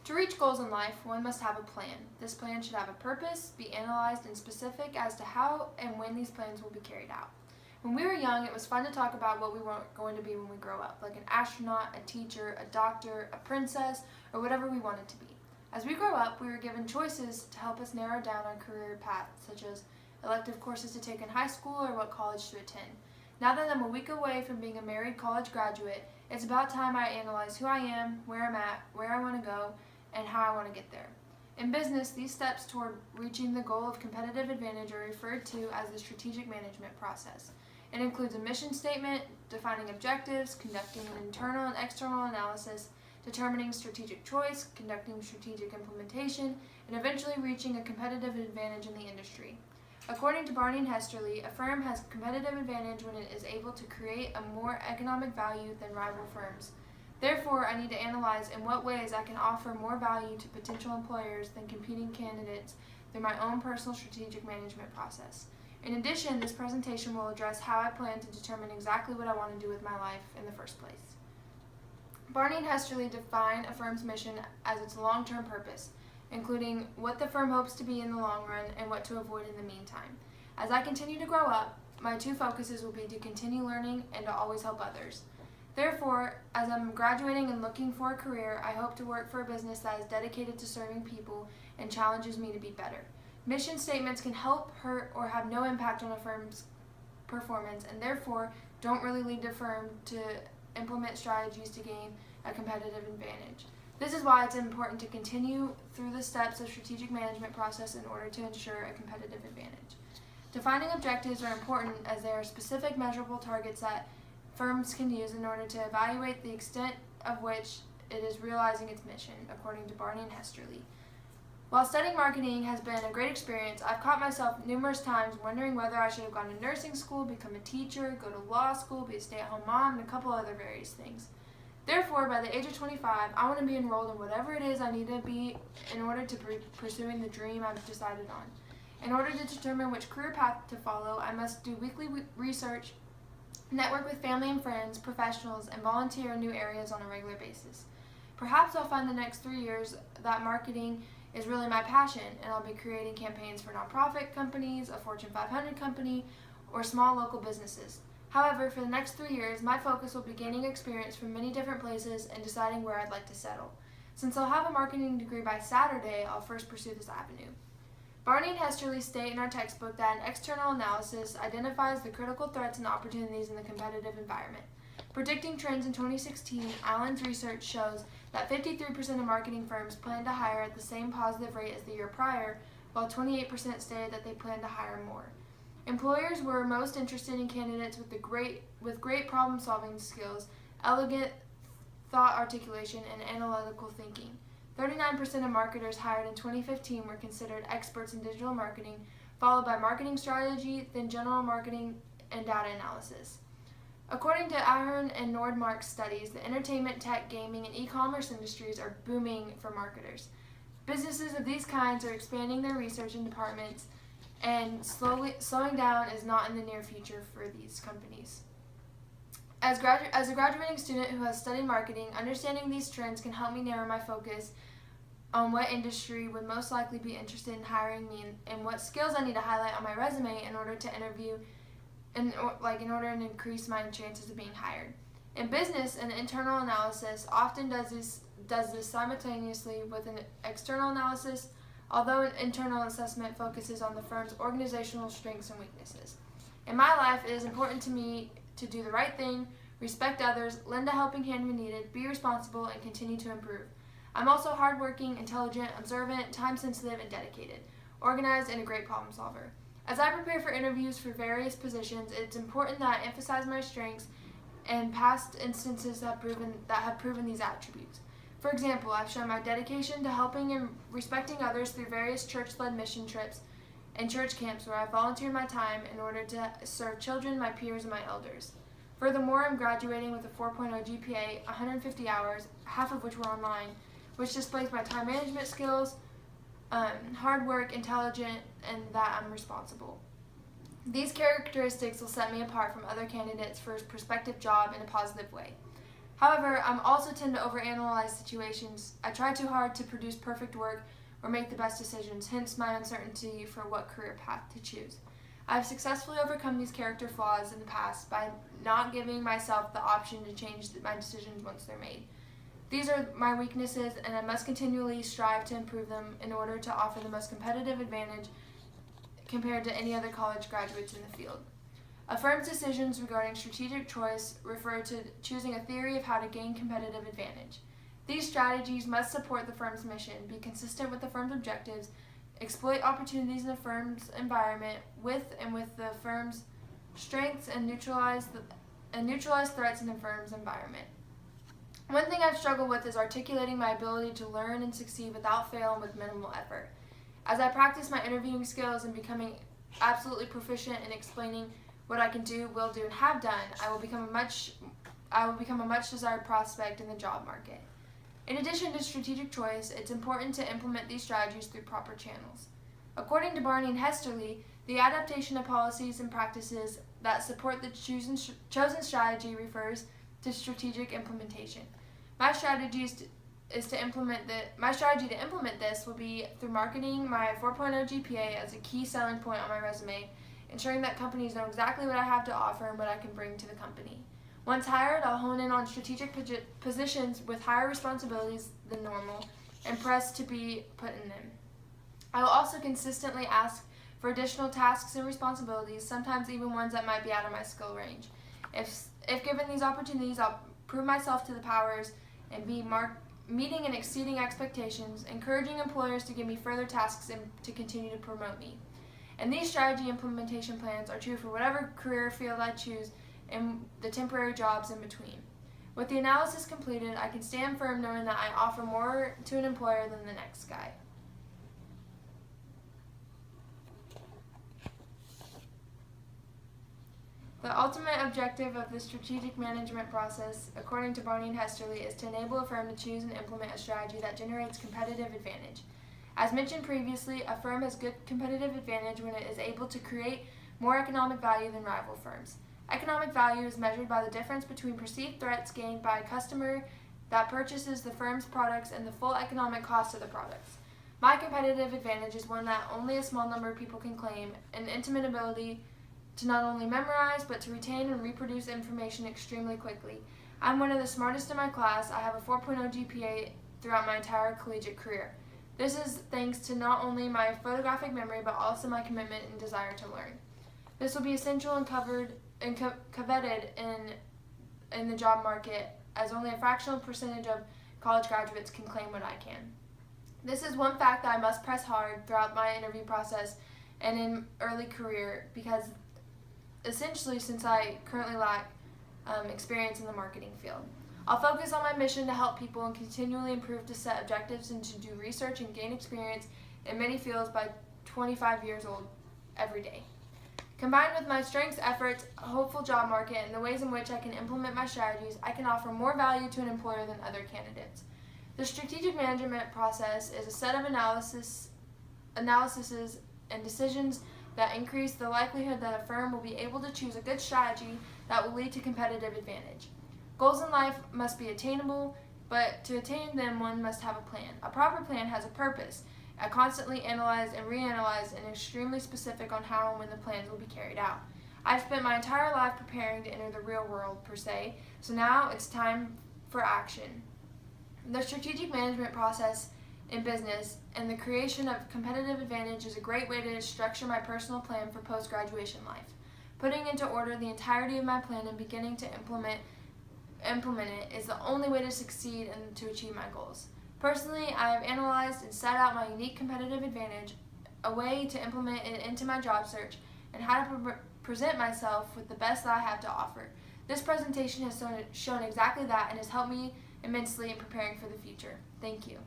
To reach goals in life, one must have a plan. This plan should have a purpose, be analyzed, and specific as to how and when these plans will be carried out. When we were young, it was fun to talk about what we were going to be when we grow up, like an astronaut, a teacher, a doctor, a princess, or whatever we wanted to be. As we grow up, we were given choices to help us narrow down our career path, such as elective courses to take in high school or what college to attend. Now that I'm a week away from being a married college graduate, it's about time I analyze who I am, where I'm at, where I want to go, and how I want to get there. In business, these steps toward reaching the goal of competitive advantage are referred to as the strategic management process. It includes a mission statement, defining objectives, conducting an internal and external analysis, determining strategic choice, conducting strategic implementation, and eventually reaching a competitive advantage in the industry. According to Barney and Hesterly, a firm has competitive advantage when it is able to create a more economic value than rival firms. Therefore, I need to analyze in what ways I can offer more value to potential employers than competing candidates through my own personal strategic management process. In addition, this presentation will address how I plan to determine exactly what I want to do with my life in the first place. Barney and Hesterly define a firm's mission as its long-term purpose, including what the firm hopes to be in the long run and what to avoid in the meantime. As I continue to grow up, my two focuses will be to continue learning and to always help others. Therefore, as I'm graduating and looking for a career, I hope to work for a business that is dedicated to serving people and challenges me to be better. Mission statements can help, hurt, or have no impact on a firm's performance and therefore don't really lead the firm to implement strategies to gain a competitive advantage. This is why it's important to continue through the steps of strategic management process in order to ensure a competitive advantage. Defining objectives are important as they are specific measurable targets that firms can use in order to evaluate the extent of which it is realizing its mission, according to Barney and Hesterly. While studying marketing has been a great experience, I've caught myself numerous times wondering whether I should have gone to nursing school, become a teacher, go to law school, be a stay-at-home mom, and a couple other various things. Therefore, by the age of 25, I want to be enrolled in whatever it is I need to be in order to be pursuing the dream I've decided on. In order to determine which career path to follow, I must do weekly research, network with family and friends, professionals, and volunteer in new areas on a regular basis. Perhaps I'll find the next 3 years that marketing is really my passion, and I'll be creating campaigns for nonprofit companies, a Fortune 500 company, or small local businesses. However, for the next 3 years, my focus will be gaining experience from many different places and deciding where I'd like to settle. Since I'll have a marketing degree by Saturday, I'll first pursue this avenue. Barney and Hesterly state in our textbook that an external analysis identifies the critical threats and opportunities in the competitive environment. Predicting trends in 2016, Allen's research shows that 53% of marketing firms plan to hire at the same positive rate as the year prior, while 28% stated that they plan to hire more. Employers were most interested in candidates with great problem-solving skills, elegant thought articulation, and analytical thinking. 39% of marketers hired in 2015 were considered experts in digital marketing, followed by marketing strategy, then general marketing, and data analysis. According to Ahern and Nordmark's studies, the entertainment, tech, gaming, and e-commerce industries are booming for marketers. Businesses of these kinds are expanding their research and departments, and slowing down is not in the near future for these companies. As a graduating student who has studied marketing, understanding these trends can help me narrow my focus on what industry would most likely be interested in hiring me and what skills I need to highlight on my resume in order to in order to increase my chances of being hired. In business, an internal analysis often does this simultaneously with an external analysis, although an internal assessment focuses on the firm's organizational strengths and weaknesses. In my life, it is important to me to do the right thing, respect others, lend a helping hand when needed, be responsible, and continue to improve. I'm also hardworking, intelligent, observant, time-sensitive, and dedicated, organized, and a great problem solver. As I prepare for interviews for various positions, it's important that I emphasize my strengths and past instances that have proven these attributes. For example, I've shown my dedication to helping and respecting others through various church-led mission trips and church camps where I volunteered my time in order to serve children, my peers, and my elders. Furthermore, I'm graduating with a 4.0 GPA, 150 hours, half of which were online, which displays my time management skills, hard work, intelligent, and that I'm responsible. These characteristics will set me apart from other candidates for a prospective job in a positive way. However, I also tend to overanalyze situations. I try too hard to produce perfect work or make the best decisions, hence my uncertainty for what career path to choose. I have successfully overcome these character flaws in the past by not giving myself the option to change my decisions once they're made. These are my weaknesses, and I must continually strive to improve them in order to offer the most competitive advantage compared to any other college graduates in the field. A firm's decisions regarding strategic choice refer to choosing a theory of how to gain competitive advantage. These strategies must support the firm's mission, be consistent with the firm's objectives, exploit opportunities in the firm's environment with the firm's strengths, and neutralize threats in the firm's environment. One thing I've struggled with is articulating my ability to learn and succeed without fail and with minimal effort. As I practice my interviewing skills and becoming absolutely proficient in explaining what I can do, will do, and have done, I will become a much desired prospect in the job market. In addition to strategic choice, it's important to implement these strategies through proper channels. According to Barney and Hesterly, the adaptation of policies and practices that support the chosen strategy refers to strategic implementation. My strategy to implement this will be through marketing my 4.0 GPA as a key selling point on my resume, ensuring that companies know exactly what I have to offer and what I can bring to the company. Once hired, I'll hone in on strategic positions with higher responsibilities than normal and press to be put in them. I will also consistently ask for additional tasks and responsibilities, sometimes even ones that might be out of my skill range. If given these opportunities, I'll prove myself to the powers and be meeting and exceeding expectations, encouraging employers to give me further tasks and to continue to promote me. And these strategy implementation plans are true for whatever career field I choose and the temporary jobs in between. With the analysis completed, I can stand firm knowing that I offer more to an employer than the next guy. The ultimate objective of the strategic management process, according to Barney and Hesterly, is to enable a firm to choose and implement a strategy that generates competitive advantage. As mentioned previously, a firm has good competitive advantage when it is able to create more economic value than rival firms. Economic value is measured by the difference between perceived threats gained by a customer that purchases the firm's products and the full economic cost of the products. My competitive advantage is one that only a small number of people can claim, an intimate ability to not only memorize, but to retain and reproduce information extremely quickly. I'm one of the smartest in my class. I have a 4.0 GPA throughout my entire collegiate career. This is thanks to not only my photographic memory, but also my commitment and desire to learn. This will be essential and coveted in the job market, as only a fractional percentage of college graduates can claim what I can. This is one fact that I must press hard throughout my interview process and in early career, because essentially since I currently lack experience in the marketing field. I'll focus on my mission to help people and continually improve to set objectives and to do research and gain experience in many fields by 25 years old every day. Combined with my strengths, efforts, a hopeful job market, and the ways in which I can implement my strategies, I can offer more value to an employer than other candidates. The strategic management process is a set of analyses and decisions that increase the likelihood that a firm will be able to choose a good strategy that will lead to competitive advantage. Goals in life must be attainable, but to attain them, one must have a plan. A proper plan has a purpose. I constantly analyze and reanalyze and extremely specific on how and when the plans will be carried out. I've spent my entire life preparing to enter the real world, per se, so now it's time for action. The strategic management process in business and the creation of competitive advantage is a great way to structure my personal plan for post-graduation life. Putting into order the entirety of my plan and beginning to implement it is the only way to succeed and to achieve my goals. Personally, I have analyzed and set out my unique competitive advantage, a way to implement it into my job search, and how to present myself with the best that I have to offer. This presentation has shown exactly that and has helped me immensely in preparing for the future. Thank you.